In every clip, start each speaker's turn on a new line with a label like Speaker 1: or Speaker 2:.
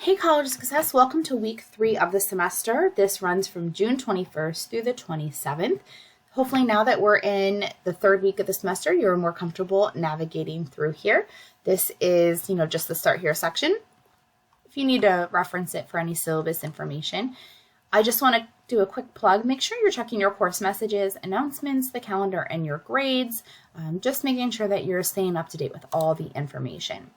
Speaker 1: Hey College Success, welcome to week 3 of the semester. This runs from June 21st through the 27th. Hopefully now that we're in the third week of the semester, you're more comfortable navigating through here. This is, just the start here section. If you need to reference it for any syllabus information, I just want to do a quick plug. Make sure you're checking your course messages, announcements, the calendar, and your grades. Just making sure that you're staying up to date with all the information.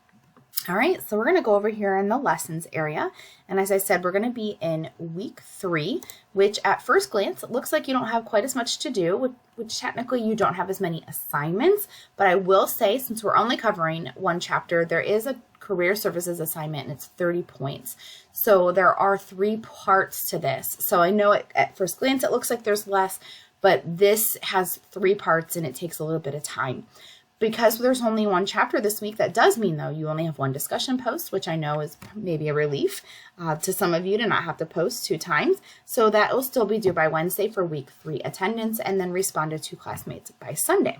Speaker 1: All right, so we're going to go over here in the lessons area. And as I said, we're going to be in week 3, which at first glance, it looks like you don't have quite as much to do, which technically you don't have as many assignments. But I will say, since we're only covering one chapter, there is a career services assignment and it's 30 points. So there are 3 parts to this. So I know at first glance, it looks like there's less, but this has 3 parts and it takes a little bit of time. Because there's only one chapter this week, that does mean, though, you only have one discussion post, which I know is maybe a relief to some of you to not have to post 2 times. So that will still be due by Wednesday for week 3 attendance, and then responded to classmates by Sunday.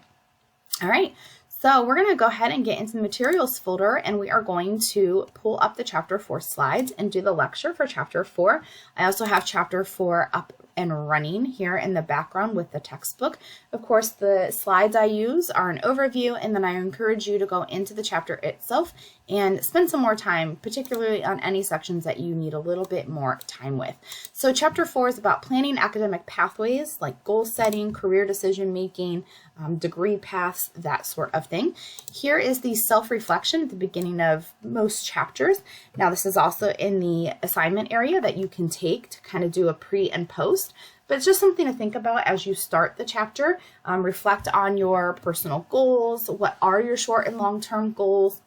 Speaker 1: All right, so we're going to go ahead and get into the materials folder, and we are going to pull up the chapter 4 slides and do the lecture for chapter 4. I also have chapter 4 up and running here in the background with the textbook. Of course, the slides I use are an overview, and then I encourage you to go into the chapter itself and spend some more time, particularly on any sections that you need a little bit more time with. So chapter 4 is about planning academic pathways like goal setting, career decision making, degree paths, that sort of thing. Here is the self-reflection at the beginning of most chapters. Now this is also in the assignment area that you can take to kind of do a pre and post, but it's just something to think about as you start the chapter. Reflect on your personal goals. What are your short and long-term goals?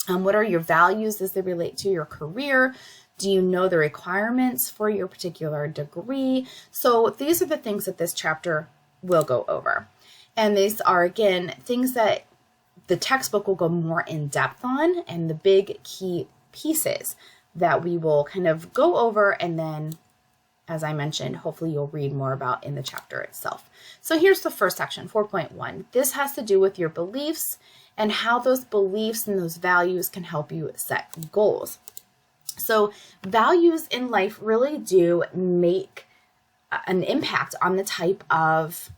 Speaker 1: What are your values as they relate to your career? Do you know the requirements for your particular degree? So these are the things that this chapter will go over. And these are, again, things that the textbook will go more in depth on, and the big key pieces that we will kind of go over, and then, as I mentioned, hopefully you'll read more about in the chapter itself. So here's the first section, 4.1. This has to do with your beliefs and how those beliefs and those values can help you set goals. So values in life really do make an impact on the type of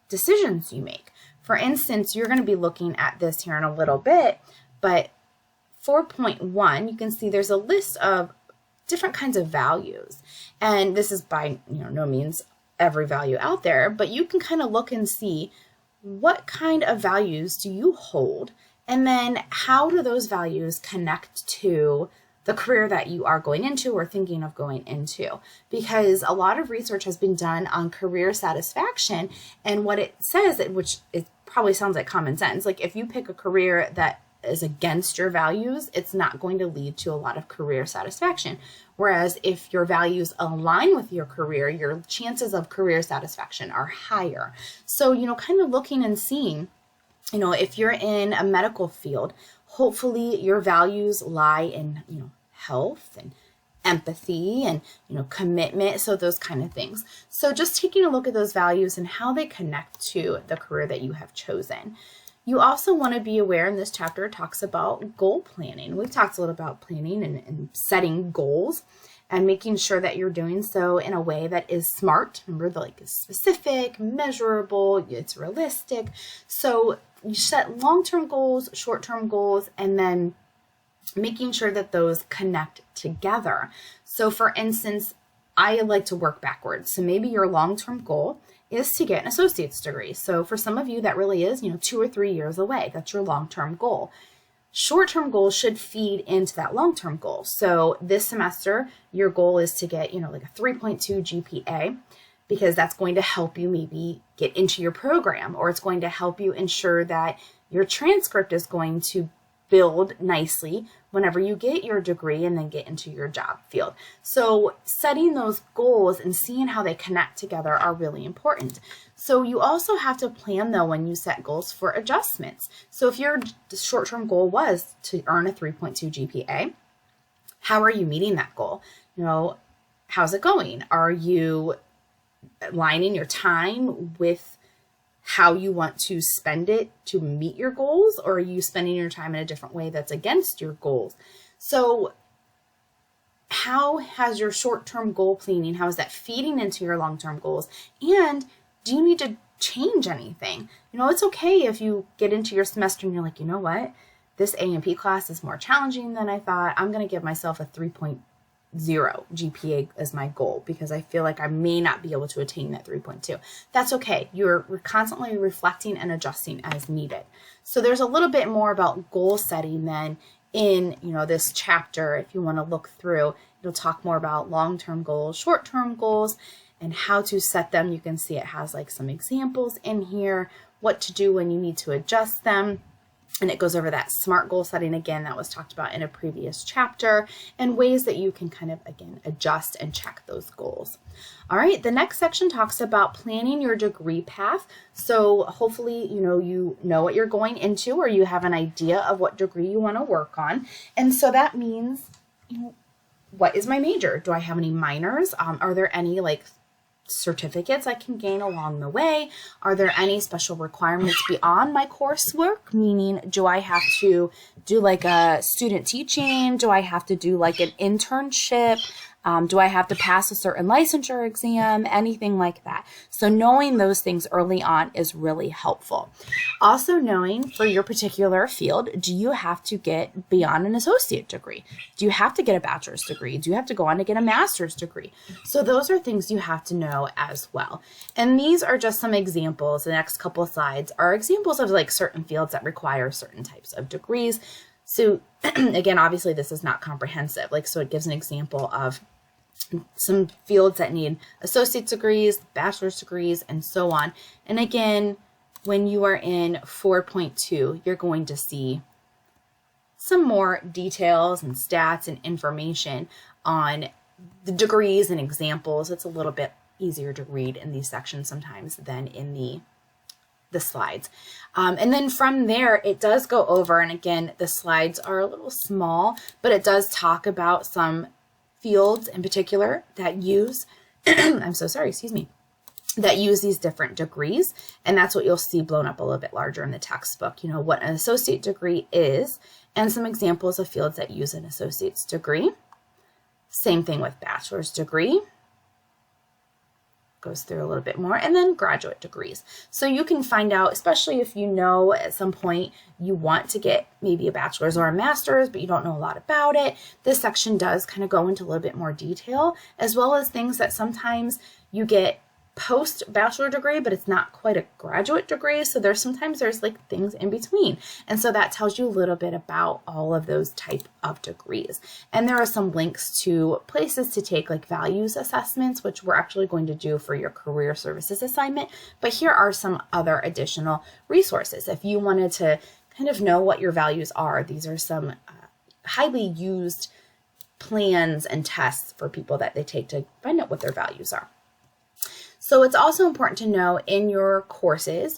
Speaker 1: decisions you make. For instance, you're going to be looking at this here in a little bit, but 4.1, you can see there's a list of different kinds of values. And this is by no means every value out there, but you can kind of look and see what kind of values do you hold, and then how do those values connect to the career that you are going into or thinking of going into. Because a lot of research has been done on career satisfaction, and what it says, which it probably sounds like common sense, like if you pick a career that is against your values, it's not going to lead to a lot of career satisfaction. Whereas if your values align with your career, your chances of career satisfaction are higher. So, kind of looking and seeing, if you're in a medical field, hopefully your values lie in, health and empathy and, commitment. So those kind of things. So just taking a look at those values and how they connect to the career that you have chosen. You also want to be aware, in this chapter, it talks about goal planning. We've talked a little about planning and setting goals and making sure that you're doing so in a way that is smart. Remember, is specific, measurable, it's realistic. So you set long-term goals, short-term goals, and then making sure that those connect together. So for instance, I like to work backwards. So maybe your long-term goal is to get an associate's degree. So for some of you, that really is, 2 or 3 years away. That's your long-term goal. Short-term goals should feed into that long-term goal. So this semester, your goal is to get, like a 3.2 GPA, because that's going to help you maybe get into your program, or it's going to help you ensure that your transcript is going to build nicely whenever you get your degree and then get into your job field. So setting those goals and seeing how they connect together are really important. So you also have to plan, though, when you set goals for adjustments. So if your short-term goal was to earn a 3.2 GPA, how are you meeting that goal? How's it going? Are you aligning your time with how you want to spend it to meet your goals, or are you spending your time in a different way that's against your goals? So how has your short-term goal planning, how is that feeding into your long-term goals? And do you need to change anything? It's okay if you get into your semester and you're like, you know what? This A&P class is more challenging than I thought. I'm going to give myself a 3.0 GPA as my goal because I feel like I may not be able to attain that 3.2. That's okay. You're constantly reflecting and adjusting as needed. So there's a little bit more about goal setting than in, this chapter. If you want to look through, it'll talk more about long-term goals, short-term goals, and how to set them. You can see it has like some examples in here, what to do when you need to adjust them. And it goes over that SMART goal setting again that was talked about in a previous chapter, and ways that you can kind of, again, adjust and check those goals. All right, the next section talks about planning your degree path. So hopefully, you know what you're going into, or you have an idea of what degree you want to work on. And so that means, what is my major? Do I have any minors? Are there any certificates I can gain along the way? Are there any special requirements beyond my coursework? Meaning, do I have to do a student teaching? Do I have to do an internship? Do I have to pass a certain licensure exam? Anything like that. So knowing those things early on is really helpful. Also knowing for your particular field, do you have to get beyond an associate degree? Do you have to get a bachelor's degree? Do you have to go on to get a master's degree? So those are things you have to know as well. And these are just some examples. The next couple of slides are examples of certain fields that require certain types of degrees. So again, obviously this is not comprehensive. So it gives an example of some fields that need associate degrees, bachelor's degrees, and so on. And again, when you are in 4.2, you're going to see some more details and stats and information on the degrees and examples. It's a little bit easier to read in these sections sometimes than in the slides. And then from there, it does go over, and again, the slides are a little small, but it does talk about some fields in particular that use, I'm so sorry, excuse me, that use these different degrees. And that's what you'll see blown up a little bit larger in the textbook, what an associate degree is, and some examples of fields that use an associate's degree. Same thing with bachelor's degree. Goes through a little bit more, and then graduate degrees. So you can find out, especially if you know at some point you want to get maybe a bachelor's or a master's, but you don't know a lot about it. This section does kind of go into a little bit more detail, as well as things that sometimes you get post-bachelor degree, but it's not quite a graduate degree. So there's things in between. And so that tells you a little bit about all of those type of degrees. And there are some links to places to take values assessments, which we're actually going to do for your career services assignment. But here are some other additional resources. If you wanted to kind of know what your values are, these are some highly used plans and tests for people that they take to find out what their values are. So it's also important to know in your courses,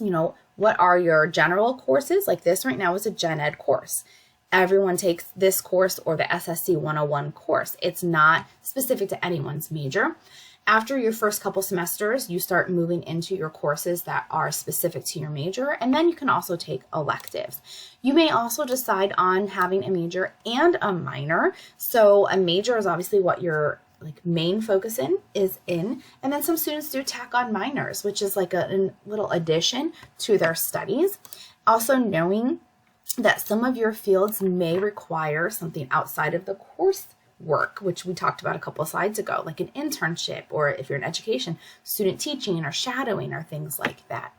Speaker 1: what are your general courses? Like this right now is a gen ed course. Everyone takes this course or the SSC 101 course. It's not specific to anyone's major. After your first couple semesters, you start moving into your courses that are specific to your major, and then you can also take electives. You may also decide on having a major and a minor. So a major is obviously what your main focus is in, and then some students do tack on minors, which is a little addition to their studies. Also knowing that some of your fields may require something outside of the course work, which we talked about a couple of slides ago, like an internship, or if you're in education, student teaching or shadowing or things like that.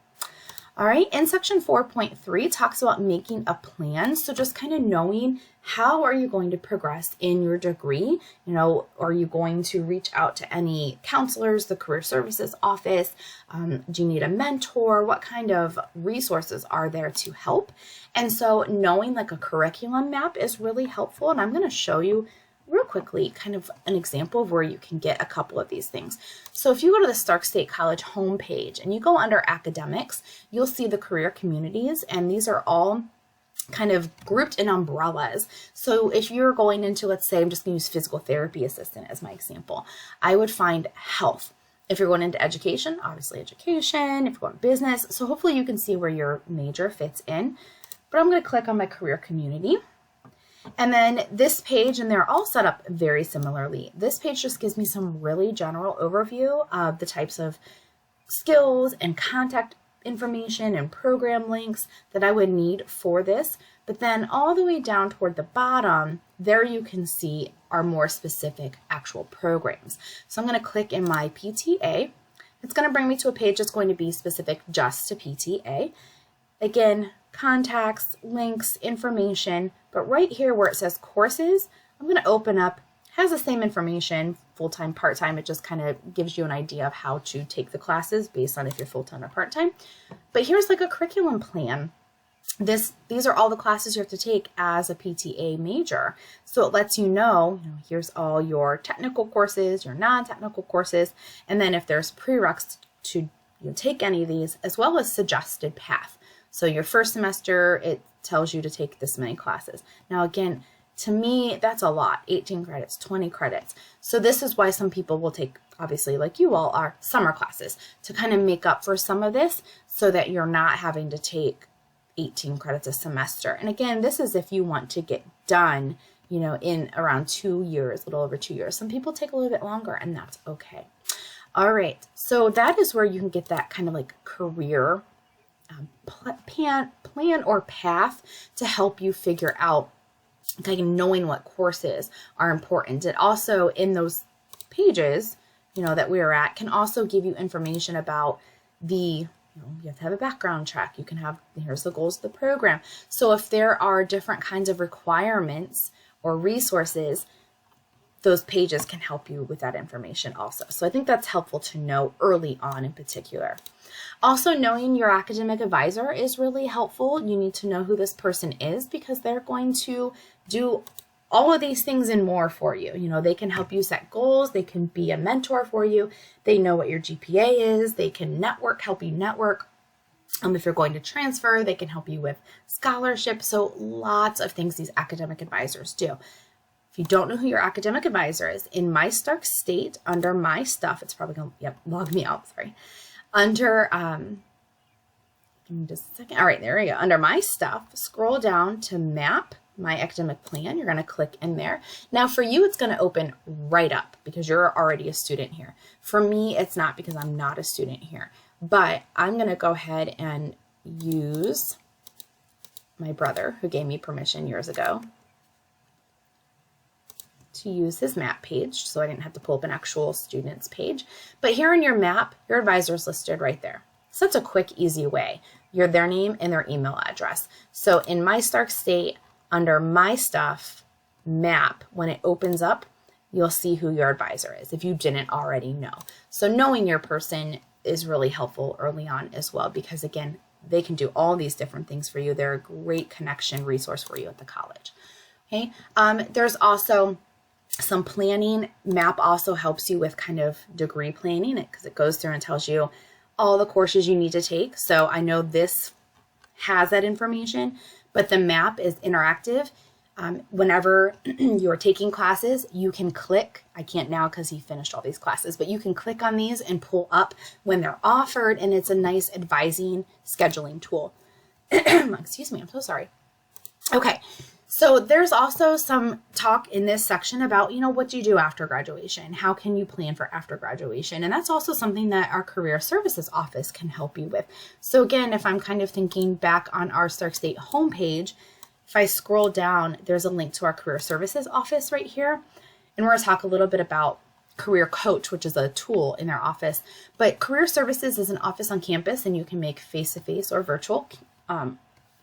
Speaker 1: All right, in section 4.3 talks about making a plan. So just kind of knowing how are you going to progress in your degree? Are you going to reach out to any counselors, the career services office? Do you need a mentor? What kind of resources are there to help? And so knowing a curriculum map is really helpful. And I'm going to show you real quickly kind of an example of where you can get a couple of these things. So if you go to the Stark State College homepage and you go under academics, you'll see the career communities, and these are all kind of grouped in umbrellas. So if you're going into, let's say, I'm just going to use physical therapy assistant as my example, I would find health. If you're going into education, obviously education. If you're going to business, so hopefully you can see where your major fits in. But I'm going to click on my career community. And then this page, and they're all set up very similarly. This page just gives me some really general overview of the types of skills and contact information and program links that I would need for this. But then all the way down toward the bottom, there you can see our more specific actual programs. So I'm going to click in my PTA. It's going to bring me to a page that's going to be specific just to PTA. Again, contacts, links, information, but right here where it says courses, I'm going to open up, has the same information, full-time, part-time. It just kind of gives you an idea of how to take the classes based on if you're full-time or part-time. But here's like a curriculum plan. These are all the classes you have to take as a PTA major. So it lets you know, here's all your technical courses, your non-technical courses, and then if there's prereqs to take any of these, as well as suggested path. So your first semester, it tells you to take this many classes. Now again, to me, that's a lot, 18 credits, 20 credits. So this is why some people will take, obviously like you all are, summer classes to kind of make up for some of this so that you're not having to take 18 credits a semester. And again, this is if you want to get done, in around 2 years, a little over 2 years. Some people take a little bit longer, and that's okay. All right, so that is where you can get that kind of like career plan or path to help you figure out kind of knowing what courses are important. It also, in those pages, that we're at, can also give you information about you have to have a background check. You can have, here's the goals of the program. So if there are different kinds of requirements or resources, those pages can help you with that information also. So I think that's helpful to know early on in particular. Also, knowing your academic advisor is really helpful. You need to know who this person is because they're going to do all of these things and more for you. They can help you set goals. They can be a mentor for you. They know what your GPA is. They can help you network. If you're going to transfer, they can help you with scholarships. So lots of things these academic advisors do. If you don't know who your academic advisor is, in my Stark State, under my stuff, it's probably going to, log me out, sorry. Under, give me just a second. All right, there we go. Under my stuff, scroll down to map my academic plan. You're going to click in there. Now for you, it's going to open right up because you're already a student here. For me, it's not because I'm not a student here, but I'm going to go ahead and use my brother who gave me permission years ago to use his map page, so I didn't have to pull up an actual student's page. But here in your map, your advisor is listed right there. So that's a quick, easy way. Their name and their email address. So in my Stark State, under my stuff, map, when it opens up, you'll see who your advisor is if you didn't already know. So knowing your person is really helpful early on as well because, again, they can do all these different things for you. They're a great connection resource for you at the college. Okay. There's also some planning. MAP also helps you with kind of degree planning because it goes through and tells you all the courses you need to take. So I know this has that information, but the map is interactive. Whenever you're taking classes, you can click. I can't now because he finished all these classes, but you can click on these and pull up when they're offered, and it's a nice advising scheduling tool. Excuse me, I'm so sorry. Okay. So there's also some talk in this section about, what do you do after graduation? How can you plan for after graduation? And that's also something that our Career Services Office can help you with. So again, if I'm kind of thinking back on our Stark State homepage, if I scroll down, there's a link to our Career Services Office right here. And we're going to talk a little bit about Career Coach, which is a tool in their office. But Career Services is an office on campus, and you can make face-to-face or virtual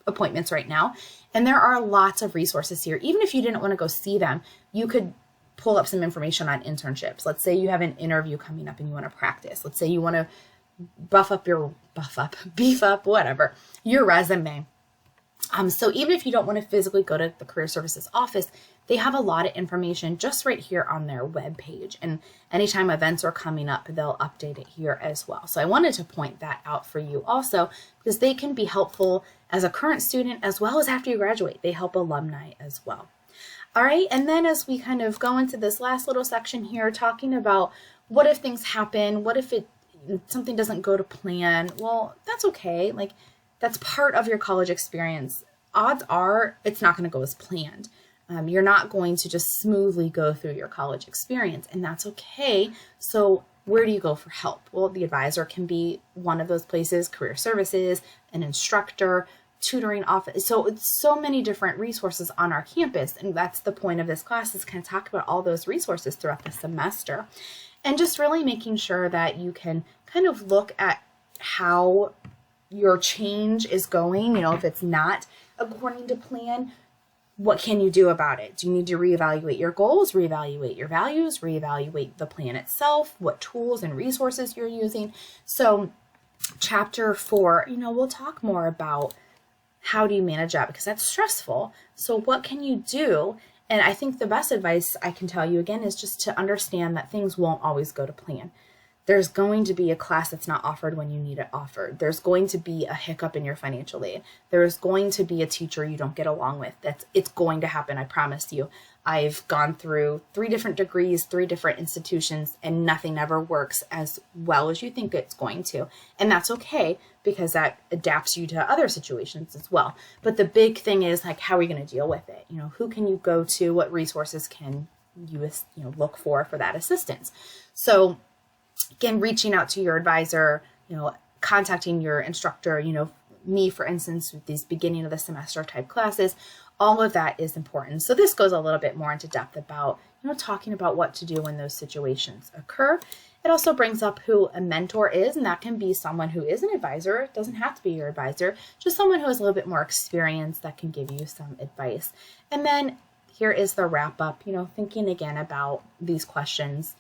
Speaker 1: appointments right now. And there are lots of resources here. Even if you didn't want to go see them, you could pull up some information on internships. Let's say you have an interview coming up and you want to practice. Let's say you want to beef up, whatever, your resume. So even if you don't want to physically go to the Career Services Office, they have a lot of information just right here on their webpage. And anytime events are coming up, they'll update it here as well. So I wanted to point that out for you also because they can be helpful as a current student as well as after you graduate. They help alumni as well. All right, and then as we kind of go into this last little section here, talking about what if things happen, what if something doesn't go to plan? Well, that's okay. Like, that's part of your college experience. Odds are it's not going to go as planned. You're not going to just smoothly go through your college experience, and that's okay. So where do you go for help? Well, the advisor can be one of those places, career services, an instructor, tutoring office. So it's so many different resources on our campus. And that's the point of this class, is kind of talk about all those resources throughout the semester. And just really making sure that you can kind of look at how your change is going. If it's not according to plan, what can you do about it? Do you need to reevaluate your goals, reevaluate your values, reevaluate the plan itself, what tools and resources you're using? So chapter 4, we'll talk more about how do you manage that, because that's stressful. So what can you do? And I think the best advice I can tell you again is just to understand that things won't always go to plan. There's going to be a class that's not offered when you need it offered. There's going to be a hiccup in your financial aid. There's going to be a teacher you don't get along with. It's going to happen, I promise you. I've gone through 3 different degrees, 3 different institutions, and nothing ever works as well as you think it's going to. And that's okay, because that adapts you to other situations as well. But the big thing is, like, how are you going to deal with it? Who can you go to? What resources can you look for that assistance? So again, reaching out to your advisor, contacting your instructor, me, for instance, with these beginning of the semester type classes, all of that is important. So this goes a little bit more into depth about, talking about what to do when those situations occur. It also brings up who a mentor is, and that can be someone who is an advisor. It doesn't have to be your advisor, just someone who has a little bit more experience that can give you some advice. And then here is the wrap up, thinking again about these questions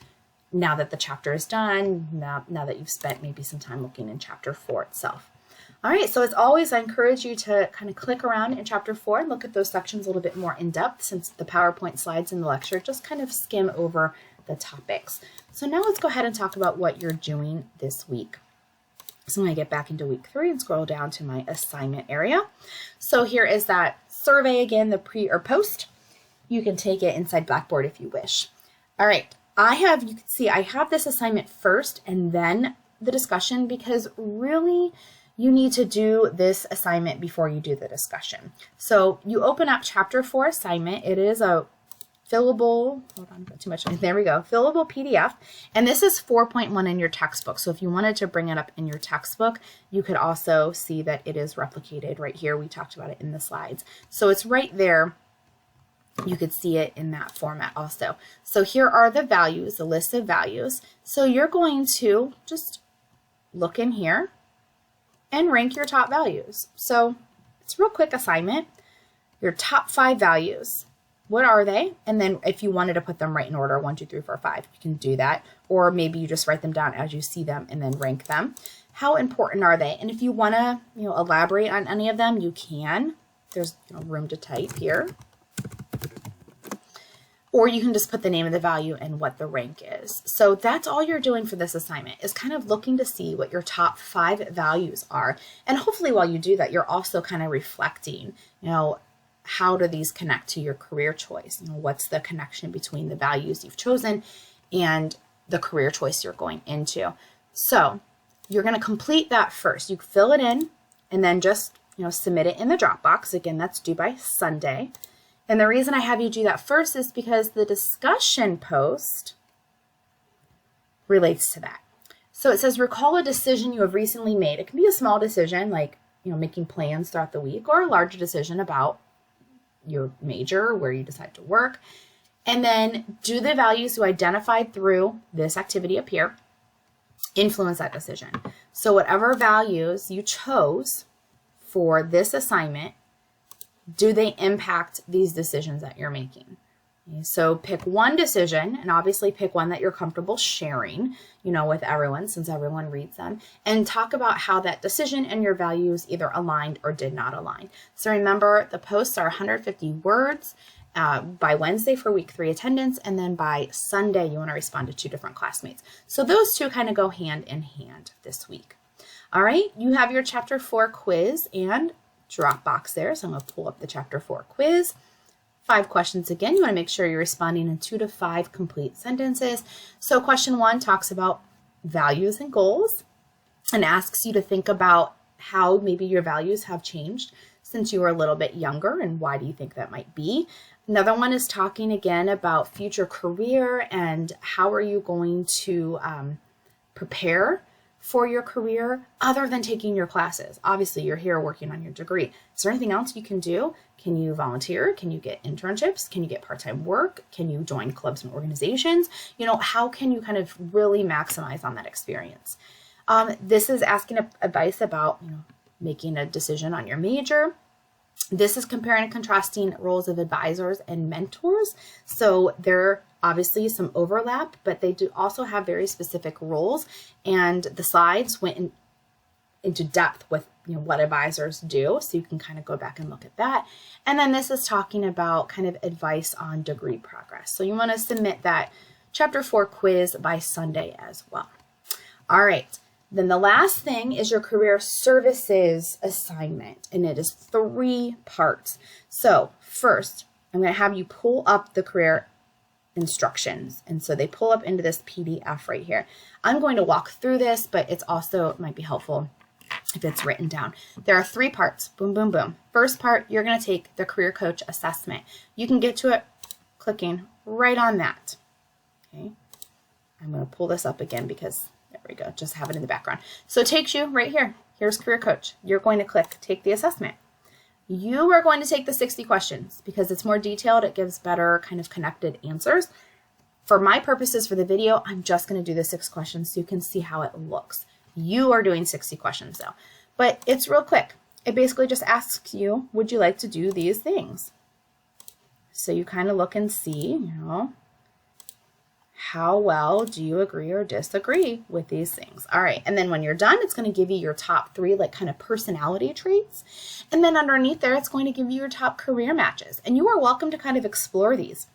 Speaker 1: now that the chapter is done, now that you've spent maybe some time looking in chapter 4 itself. All right, so as always, I encourage you to kind of click around in chapter 4 and look at those sections a little bit more in depth, since the PowerPoint slides in the lecture just kind of skim over the topics. So now let's go ahead and talk about what you're doing this week. So I'm going to get back into week 3 and scroll down to my assignment area. So here is that survey again, the pre or post. You can take it inside Blackboard if you wish. All right. You can see I have this assignment first and then the discussion, because really you need to do this assignment before you do the discussion. So you open up chapter 4 assignment. It is a fillable, there we go, fillable PDF. And this is 4.1 in your textbook. So if you wanted to bring it up in your textbook, you could also see that it is replicated right here. We talked about it in the slides. So it's right there. You could see it in that format also. So here are the values, the list of values. So you're going to just look in here and rank your top values. So it's a real quick assignment. Your top 5 values. What are they? And then if you wanted to put them right in order, 1, 2, 3, 4, 5, you can do that. Or maybe you just write them down as you see them and then rank them. How important are they? And if you want to, elaborate on any of them, you can. There's room to type here. Or you can just put the name of the value and what the rank is. So that's all you're doing for this assignment, is kind of looking to see what your top 5 values are. And hopefully while you do that, you're also kind of reflecting, how do these connect to your career choice? What's the connection between the values you've chosen and the career choice you're going into? So you're going to complete that first. You fill it in and then just, submit it in the Dropbox. Again, that's due by Sunday. And the reason I have you do that first is because the discussion post relates to that. So it says, recall a decision you have recently made. It can be a small decision like, making plans throughout the week, or a larger decision about your major, where you decide to work. And then do the values you identified through this activity up here influence that decision? So whatever values you chose for this assignment, do they impact these decisions that you're making? Okay, so pick one decision, and obviously pick one that you're comfortable sharing, with everyone, since everyone reads them, and talk about how that decision and your values either aligned or did not align. So remember, the posts are 150 words by Wednesday for week 3 attendance, and then by Sunday, you want to respond to 2 different classmates. So those 2 kind of go hand in hand this week. All right, you have your chapter 4 quiz and Dropbox there. So I'm going to pull up the chapter 4 quiz. 5 questions again. You want to make sure you're responding in 2 to 5 complete sentences. So question 1 talks about values and goals and asks you to think about how maybe your values have changed since you were a little bit younger, and why do you think that might be? Another one is talking again about future career and how are you going to prepare for your career other than taking your classes. Obviously, you're here working on your degree. Is there anything else you can do? Can you volunteer? Can you get internships? Can you get part-time work? Can you join clubs and organizations? You know, how can you kind of really maximize on that experience? This is asking advice about, you know, making a decision on your major. This is comparing and contrasting roles of advisors and mentors. So there obviously some overlap, but they do also have very specific roles, and the slides went into depth with, you know, what advisors do, so you can kind of go back and look at that. And then this is talking about kind of advice on degree progress. So you want to submit that Chapter 4 quiz by Sunday as well. All right. Then the last thing is your career services assignment, and it is 3 parts. So first, I'm going to have you pull up the career instructions. And so they pull up into this PDF right here. I'm going to walk through this, but it might be helpful if it's written down. There are 3 parts. Boom, boom, boom. First part, you're going to take the career coach assessment. You can get to it clicking right on that. Okay. I'm going to pull this up again because there we go. Just have it in the background. So it takes you right here. Here's career coach. You're going to click take the assessment. You are going to take the 60 questions because it's more detailed. It gives better kind of connected answers. For my purposes for the video, I'm just going to do the 6 questions so you can see how it looks. You are doing 60 questions though, but it's real quick. It basically just asks you, would you like to do these things? So you kind of look and see, you know, how well do you agree or disagree with these things? All right. And then when you're done, it's going to give you your top 3 like kind of personality traits. And then underneath there, it's going to give you your top career matches. And you are welcome to kind of explore these.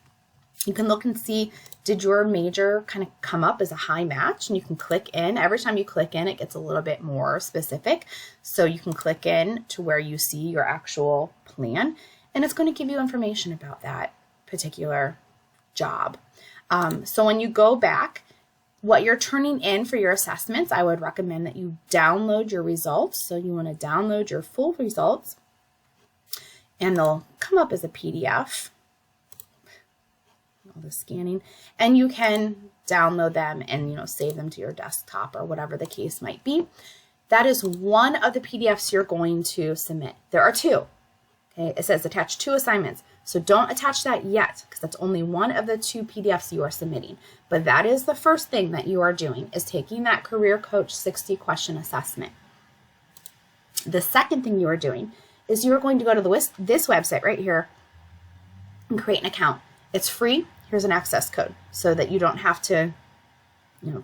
Speaker 1: You can look and see, did your major kind of come up as a high match? And you can click in. Every time you click in, it gets a little bit more specific. So you can click in to where you see your actual plan. And it's going to give you information about that particular job. So when you go back, what you're turning in for your assessments, I would recommend that you download your results. So you want to download your full results, and they'll come up as a PDF. All the scanning, and you can download them and, you know, save them to your desktop or whatever the case might be. That is one of the PDFs you're going to submit. There are 2. Okay, it says attach 2 assignments. So don't attach that yet because that's only one of the 2 PDFs you are submitting. But that is the first thing that you are doing, is taking that career coach 60 question assessment. The second thing you are doing is you are going to go to this website right here and create an account. It's free. Here's an access code so that you don't have to, you know,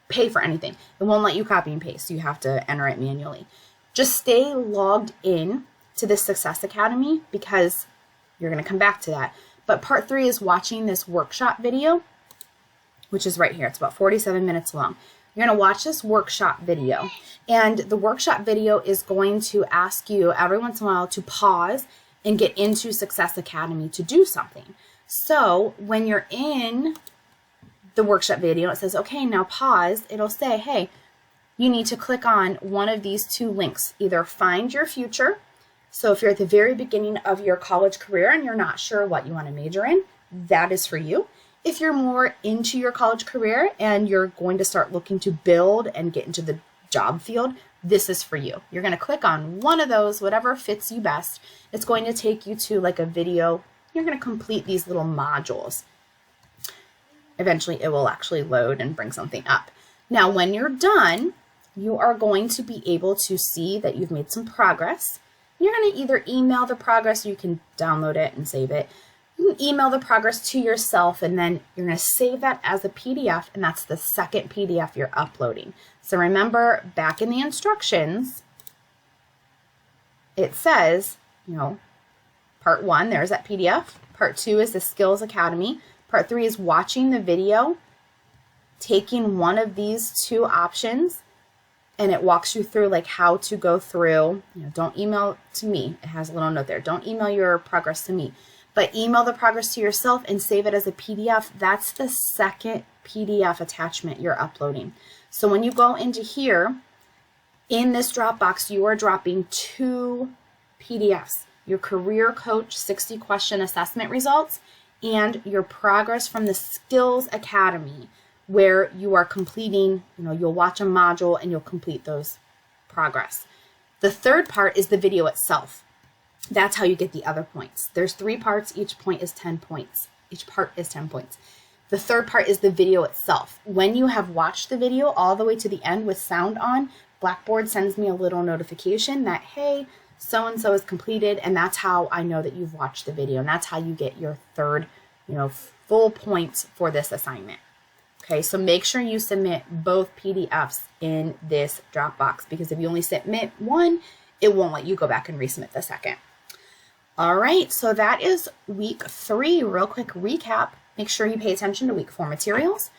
Speaker 1: pay for anything. It won't let you copy and paste. You have to enter it manually. Just stay logged in to the Success Academy because you're going to come back to that. But part 3 is watching this workshop video, which is right here. It's about 47 minutes long. You're going to watch this workshop video. And the workshop video is going to ask you every once in a while to pause and get into Success Academy to do something. So when you're in the workshop video, it says, okay, now pause. It'll say, hey, you need to click on one of these 2 links. Either find your future. So if you're at the very beginning of your college career and you're not sure what you want to major in, that is for you. If you're more into your college career and you're going to start looking to build and get into the job field, this is for you. You're going to click on one of those, whatever fits you best. It's going to take you to like a video. You're going to complete these little modules. Eventually it will actually load and bring something up. Now, when you're done, you are going to be able to see that you've made some progress. You're going to either email the progress, or you can download it and save it. You can email the progress to yourself, and then you're going to save that as a PDF, and that's the second PDF you're uploading. So remember, back in the instructions, it says, you know, part 1, there's that PDF. Part 2 is the Skills Academy. Part 3 is watching the video, taking one of these 2 options, and it walks you through like how to go through, you know, don't email to me. It has a little note there. Don't email your progress to me, but email the progress to yourself and save it as a PDF. That's the second PDF attachment you're uploading. So when you go into here, in this Dropbox, you are dropping 2 PDFs. your career coach 60 question assessment results, and your progress from the Skills Academy, where you are completing, you'll watch a module and you'll complete those progress. The third part is the video itself. That's how you get the other points. There's 3 parts. Each point is 10 points. Each part is 10 points. The third part is the video itself. When you have watched the video all the way to the end with sound on, Blackboard sends me a little notification that, hey, so-and-so is completed, and that's how I know that you've watched the video, and that's how you get your third, full points for this assignment. Okay, so make sure you submit both PDFs in this Dropbox, because if you only submit one, it won't let you go back and resubmit the second. All right, so that is week 3. Real quick recap. Make sure you pay attention to week 4 materials.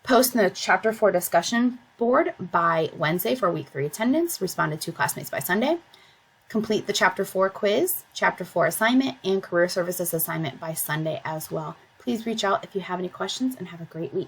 Speaker 1: Post in the Chapter 4 discussion board by Wednesday for week 3 attendance. Respond to 2 classmates by Sunday. Complete the Chapter 4 quiz, Chapter 4 assignment, and Career Services assignment by Sunday as well. Please reach out if you have any questions, and have a great week.